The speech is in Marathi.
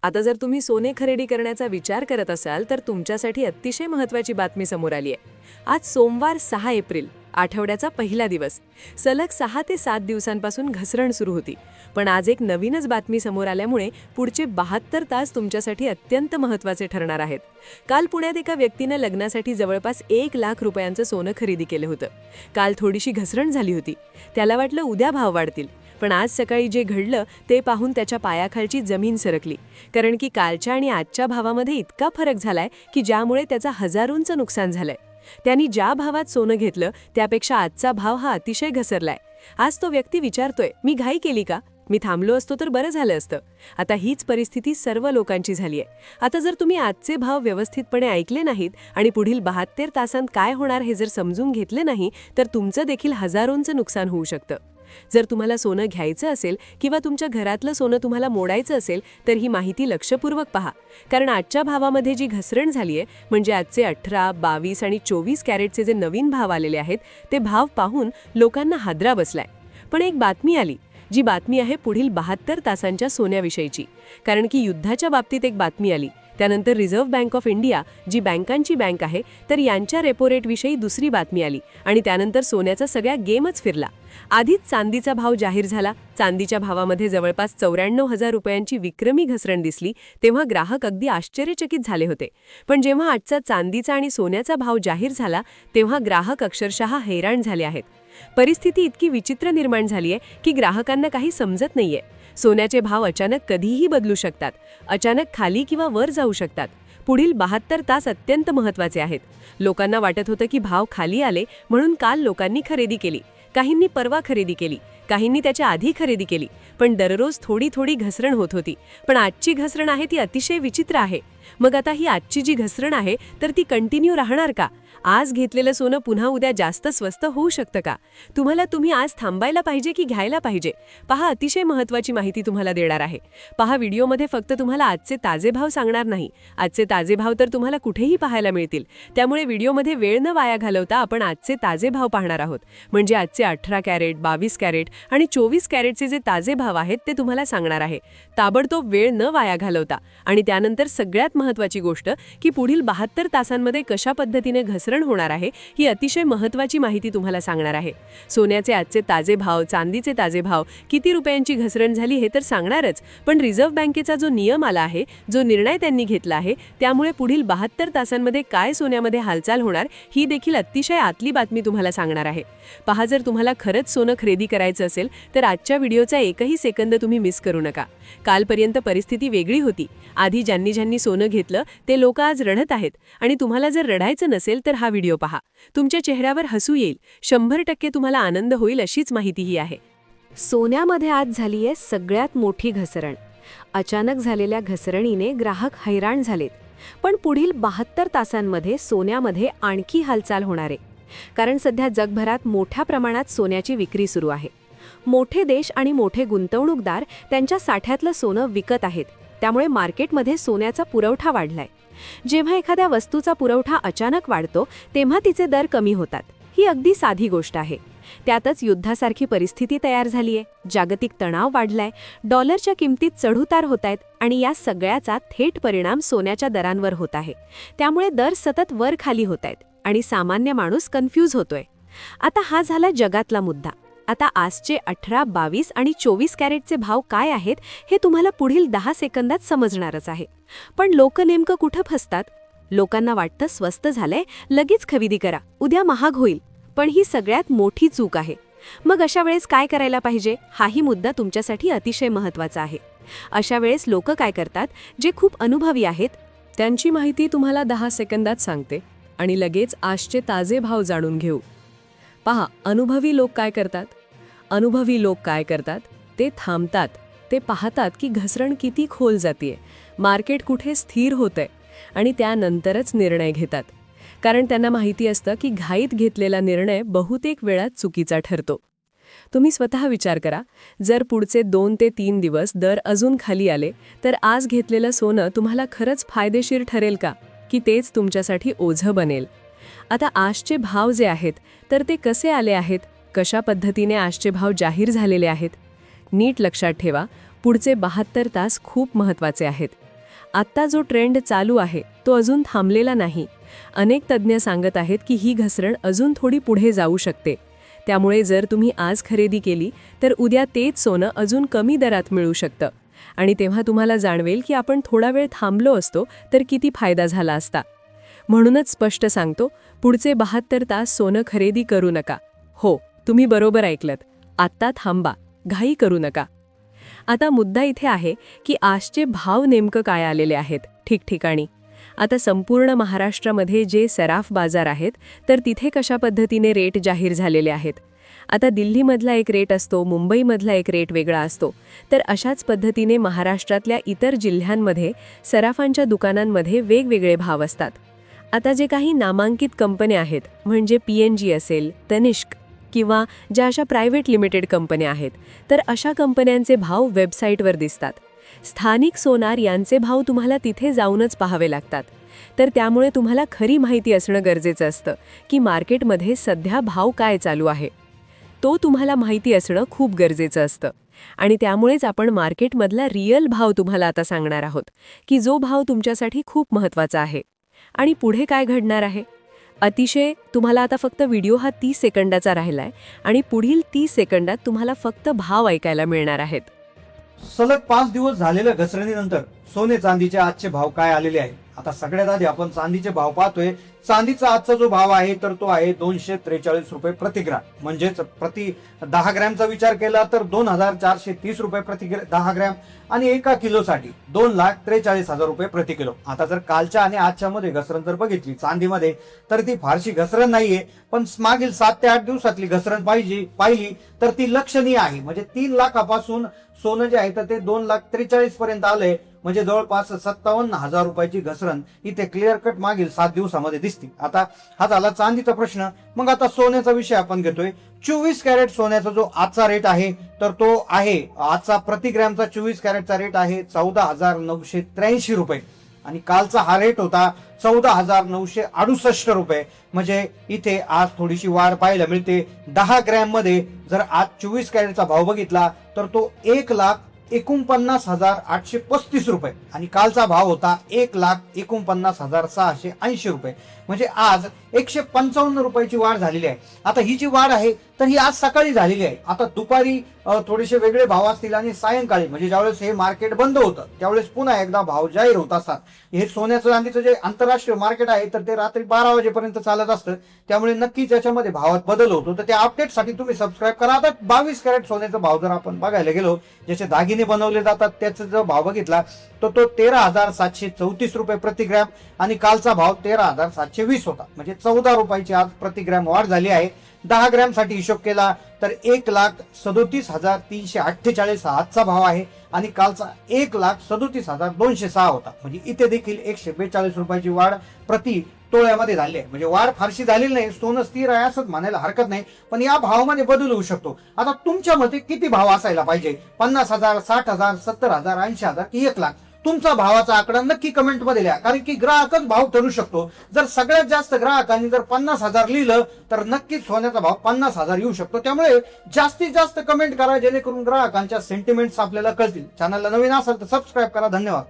आता जर तुम्ही सोने खरेदी करण्याचा विचार करत असाल तर तुमच्यासाठी अतिशय महत्त्वाची बातमी समोर आली आहे. आज सोमवार 6 एप्रिल, आठवड्याचा पहिला दिवस. सलग 6 ते 7 दिवसांपासून घसरण सुरू होती. पण आज एक नवीनच बातमी समोर आल्यामुळे पुढचे 72 तास तुमच्यासाठी अत्यंत महत्त्वाचे ठरणार आहेत. काल पुण्यात एका व्यक्तीनं लग्नासाठी जवळपास 1 लाख रुपयांचं सोनं खरेदी केलं होतं. काल थोडीशी घसरण झाली होती. त्याला वाटलं उद्या भाव वाढतील. पण आज सकाळी जे घडलं ते पाहून त्याच्या पायाखालची जमीन सरकली. कारण की कालच्या आणि आजच्या भावामध्ये इतका फरक झालाय की ज्यामुळे त्याचा हजारोंचं नुकसान झालंय. त्यांनी ज्या भावात सोनं घेतलं त्यापेक्षा आजचा भाव हा अतिशय घसरलाय. आज तो व्यक्ती विचारतोय, मी घाई केली का? मी थांबलो असतो तर बरं झालं असतं. आता हीच परिस्थिती सर्व लोकांची झाली आहे. आता जर तुम्ही आजचे भाव व्यवस्थितपणे ऐकले नाहीत आणि पुढील 72 तासांत काय होणार हे जर समजून घेतले नाही तर तुमचं देखील हजारोंचं नुकसान होऊ शकतं. जर तुम्हाला सोनं घ्यायचं असेल किंवा तुमच्या घरातलं सोनं तुम्हाला मोडायचं असेल तर ही माहिती लक्षपूर्वक पहा. कारण आजच्या भावामध्ये जी घसरण झाली आहे म्हणजे आजचे 18, 22 आणि 24 कॅरेटचे जे नवीन भाव आलेले आहेत ते भाव पाहून लोकांना हादरा बसलाय. पण एक बातमी आली, जी बातमी आहे पुढील 72 तासांच्या सोन्याविषयीची. कारण की युद्धाच्या बाबतीत एक बातमी आली. त्यानंतर रिझर्व्ह बँक ऑफ इंडिया, जी बँकांची बँक आहे, तर यांच्या रेपो रेटविषयी दुसरी बातमी आली आणि त्यानंतर सोन्याचा सगळा गेमच फिरला. आधीच चांदीचा भाव जाहीर झाला. चांदीच्या भावामध्ये जवळपास 94,000 रुपयांची विक्रमी घसरण दिसली तेव्हा ग्राहक अगदी आश्चर्यचकित झाले होते. पण जेव्हा आजचा चांदीचा आणि सोन्याचा भाव जाहीर झाला तेव्हा ग्राहक अक्षरशः हैराण झाले आहेत. परिस्थिती इतकी विचित्र निर्माण झाली आहे की ग्राहकांना काही समजत नाहीये. सोन्याचे भाव अचानक कधीही बदलू शकतात, अचानक खाली किंवा वर जाऊ शकतात. पुढील 72 तास अत्यंत महत्त्वाचे आहेत. लोकांना वाटत होतं की भाव खाली आले म्हणून काल लोकांनी खरेदी केली. काहींनी परवा खरेदी केली, काहींनी त्याच्या आधी खरेदी केली. पण दररोज थोडी थोडी घसरण होत होती. पण आजची घसरण आहे ती अतिशय विचित्र आहे. मग आता ही आजची जी घसरण आहे तर ती कंटिन्यू राहणार का? आज घेतलेलं सोनं पुन्हा उद्या जास्त स्वस्त होऊ शकतं का? तुम्ही आज थांबायला पाहिजे की घ्यायला पाहिजे? पहा, अतिशय महत्त्वाची माहिती तुम्हाला देणार आहे. पहा, व्हिडिओमध्ये फक्त तुम्हाला आजचे ताजे भाव सांगणार नाही. आजचे ताजे भाव तर तुम्हाला कुठेही पाहायला मिळतील. त्यामुळे व्हिडिओमध्ये वेळ न वाया घालवता आपण आजचे ताजे भाव पाहणार आहोत. म्हणजे आजचे 18 कॅरेट, 22 कॅरेट आणि 24 कॅरेटचे जे ताजे भाव आहेत ते तुम्हाला सांगणार आहे. ताबडतोब वेळ न वाया घालवता. आणि त्यानंतर सगळ्यात महत्त्वाची गोष्ट की पुढील 72 तासांमध्ये कशा पद्धतीने घसरण होणार आहे ही अतिशय महत्त्वाची माहिती तुम्हाला सांगणार आहे. सोन्याचे आजचे ताजे भाव, चांदीचे ताजे भाव, किती रुपयांची घसरण झाली हे तर सांगणारच. पण रिझर्व्ह बँकेचा जो नियम आला आहे, जो निर्णय त्यांनी घेतला आहे, त्यामुळे पुढील 72 तासांमध्ये काय सोन्यामध्ये हालचाल होणार ही देखील अतिशय आतली बातमी तुम्हाला सांगणार आहे. पहा, जर तुम्हाला खरंच सोनं खरेदी करायचं असेल तर आजच्या व्हिडिओचा एकही सेकंद तुम्ही मिस करू नका. कालपर्यंत परिस्थिती वेगळी होती. आधी ज्यांनी सोनं घेतलं ते लोक आज रडत आहेत. आणि तुम्हाला जर रडायचं नसेल तर हा व्हिडिओ पहा. तुमच्या चेहऱ्यावर हसू येईल. 100% तुम्हाला आनंद होईल अशीच माहिती ही आहे. सोन्यामध्ये आज झाली आहे सगळ्यात मोठी घसरण. अचानक झालेल्या घसरणीने ग्राहक हैराण झालेत. पण पुढील 72 तासांमध्ये सोन्यामध्ये आणखी हालचाल होणार आहे. कारण सध्या जगभरात मोठ्या प्रमाणात सोन्याची विक्री सुरू आहे. मोठे देश आणि मोठे गुंतवणूकदार त्यांच्या साठ्यातलं सोनं विकत आहेत. त्यामुळे मार्केटमध्ये सोन्याचा पुरवठा वाढलाय. जेव्हा एखाद्या वस्तूचा पुरवठा अचानक वाढतो तेव्हा तिचे दर कमी होतात. ही अगदी साधी गोष्ट आहे. त्यातच युद्धासारखी परिस्थिती तयार झाली आहे. जागतिक तणाव वाढलाय. डॉलरच्या किमतीत चढउतार होत आहेत आणि या सगळ्याचा थेट परिणाम सोन्याच्या दरांवर होत आहे. त्यामुळे दर सतत वर खाली होत आहेत आणि सामान्य माणूस कन्फ्यूज होतोय. आता हा झाला जगातला मुद्दा. आता आजचे 18, 22 आणि 24 कॅरेटचे भाव काय आहेत हे तुम्हाला पुढील 10 सेकंदात समजणारच आहे. पण लोक नेमकं कुठं फसतात? लोकांना वाटतं स्वस्त झालंय, लगेच खरेदी करा, उद्या महाग होईल. पण ही सगळ्यात मोठी चूक आहे. मग अशा वेळेस काय करायला पाहिजे हाही मुद्दा तुमच्यासाठी अतिशय महत्त्वाचा आहे. अशा वेळेस लोक काय करतात, जे खूप अनुभवी आहेत त्यांची माहिती तुम्हाला 10 सेकंदात सांगते आणि लगेच आजचे ताजे भाव जाणून घेऊ. पहा, अनुभवी लोक काय करतात, ते थांबतात. ते पाहतात की घसरण किती खोल जातीये, मार्केट कुठे स्थिर होतंय आणि त्यानंतरच निर्णय घेतात. कारण त्यांना माहिती असतं की घाईत घेतलेला निर्णय बहुतेक वेळा चुकीचा ठरतो. तुम्ही स्वतः विचार करा, जर पुढचे 2 ते 3 दिवस दर अजून खाली आले तर आज घेतलेलं सोनं तुम्हाला खरंच फायदेशीर ठरेल का, की तेच तुमच्यासाठी ओझं बनेल? आता आजचे भाव जे आहेत तर ते कसे आले आहेत, कशा पद्धतीने आजचे भाव जाहीर झालेले आहेत? नीट लक्षात ठेवा, पुढचे 72 तास खूप महत्त्वाचे आहेत. आत्ता जो ट्रेंड चालू आहे तो अजून थांबलेला नाही. अनेक तज्ज्ञ सांगत आहेत की ही घसरण अजून थोडी पुढे जाऊ शकते. त्यामुळे जर तुम्ही आज खरेदी केली तर उद्या तेच सोनं अजून कमी दरात मिळू शकतं आणि तेव्हा तुम्हाला जाणवेल की आपण थोडा वेळ थांबलो असतो तर किती फायदा झाला असता. म्हणूनच स्पष्ट सांगतो, पुढचे 72 तास सोनं खरेदी करू नका. हो, तुम्ही बरोबर ऐकलत. आत्ता थांबा, घाई करू नका. आता मुद्दा इथे आहे की आजचे भाव नेमकं काय आलेले आहेत ठिकठिकाणी. आता संपूर्ण महाराष्ट्रामध्ये जे सराफ बाजार आहेत तर तिथे कशा पद्धतीने रेट जाहीर झालेले आहेत. आता दिल्लीमधला एक रेट असतो, मुंबईमधला एक रेट वेगळा असतो. तर अशाच पद्धतीने महाराष्ट्रातल्या इतर जिल्ह्यांमध्ये सराफांच्या दुकानांमध्ये वेगवेगळे भाव असतात. आता जे काही नामांकित कंपन्या आहेत, म्हणजे PNG असेल, तनिष्क किंवा ज्या अशा प्रायव्हेट लिमिटेड कंपन्या आहेत, तर अशा कंपन्यांचे भाव वेबसाईटवर दिसतात. स्थानिक सोनार यांचे भाव तुम्हाला तिथे जाऊनच पाहावे लागतात. तर त्यामुळे तुम्हाला खरी माहिती असणं गरजेचं असतं की मार्केटमध्ये सध्या भाव काय चालू आहे. तो तुम्हाला माहिती असणं खूप गरजेचं असतं. आणि त्यामुळेच आपण मार्केटमधला रिअल भाव तुम्हाला आता सांगणार आहोत की जो भाव तुमच्यासाठी खूप महत्त्वाचा आहे. आणि पुढे काय घडणार आहे अतिशय तुम्हाला आता फक्त व्हिडिओ हा 30 सेकंदाचा राहिलाय आणि पुढील 30 सेकंदात तुम्हाला फक्त भाव ऐकायला मिळणार आहेत. सलग 5 दिवस झालेल्या घसरणीनंतर सोने चांदीचे आजचे भाव काय आलेले आहेत. आता सगळ्यात आधी आपण चांदीचे भाव पाहतोय. चांदीचा आजचा जो भाव आहे तर तो आहे 243 रुपये प्रति ग्रॅम. म्हणजेच प्रति 10 ग्रॅमचा विचार केला तर 2430 रुपये प्रति 10 ग्रॅम आणि 1 किलोसाठी 2,43,000 रुपये प्रति किलो. आता जर कालच्या आणि आजच्या मध्ये घसरण जर बघितली चांदीमध्ये तर ती फारशी घसरण नाहीये, पण मागील 7 ते 8 दिवसातली घसरण पाहिली तर ती लक्षणीय आहे. म्हणजे 3 लाखापासून सोनं जे आहे तर ते 2,43,000 पर्यंत आलंय. म्हणजे जवळपास 57,000 रुपयाची घसरण इथे क्लिअर कट मागील 7 दिवसामध्ये दिसते. आता हा झाला चांदीचा प्रश्न. मग आता सोन्याचा विषय आपण घेतोय. 24 कॅरेट सोन्याचा जो आजचा रेट आहे तर तो आहे आजचा प्रति ग्रॅमचा 24 कॅरेटचा रेट आहे 14,983 रुपये आणि कालचा हा रेट होता 14,968 रुपये. म्हणजे इथे आज थोडीशी वाढ पाहायला मिळते. 10 ग्रॅम मध्ये जर आज 24 कॅरेटचा भाव बघितला तर तो 1,49,835 रुपये आणि कालचा भाव होता 1,49,680 रुपये. म्हणजे आज 155 रुपयाची वाढ झालेली आहे. आता ही जी वाढ आहे तर ही आज सकाळी झालेली आहे. आता दुपारी थोडेसे वेगळे भाव असतील आणि सायंकाळी म्हणजे ज्यावेळेस हे मार्केट बंद होतं त्यावेळेस पुन्हा एकदा भाव जाहीर होत असतात. हे सोन्याचं चांदीचं जे आंतरराष्ट्रीय मार्केट आहे तर ते रात्री 12 वाजेपर्यंत चालत असतं. त्यामुळे नक्कीच याच्यामध्ये भावात बदल होतो. तर त्या अपडेटसाठी तुम्ही सबस्क्राईब करा. आता 22 कॅरेट सोन्याचा भाव जर आपण बघायला गेलो, ज्याचे दागिने बनवले जातात त्याचा जर भाव बघितला तर तो 13,734 रुपये प्रति ग्रॅम आणि कालचा भाव 13,720 होता. म्हणजे 14 रुपयाची आज प्रति ग्रॅम वाढ झाली आहे. 10 ग्रॅम साठी हिशोब केला तर 1,37,348 आजचा भाव आहे आणि कालचा 1,37,206 होता. म्हणजे इथे देखील 142 रुपयाची वाढ प्रति तोळ्यामध्ये झाली आहे. म्हणजे वाढ फारशी झालेली नाही. सोनं स्थिर आहे असंच म्हणायला हरकत नाही, पण या भावामध्ये बदल होऊ शकतो. आता तुमच्या मते किती भाव असायला पाहिजे? 50,000, 60,000, 70,000, 80,000 की 1,00,000? तुमचा भावाचा आकडा नक्की कमेंट मध्ये लिहा, कारण की ग्राहकच भाव ठरू शकतो. जर सगळ्यात जास्त ग्राहकांनी जर 50,000 लिहिलं तर नक्कीच सोन्याचा भाव 50,000 येऊ शकतो. त्यामुळे जास्तीत जास्त कमेंट करा जेणेकरून ग्राहकांच्या सेंटिमेंट्स आपल्याला कळतील. चॅनलला नवीन असेल तर सबस्क्राईब करा. धन्यवाद.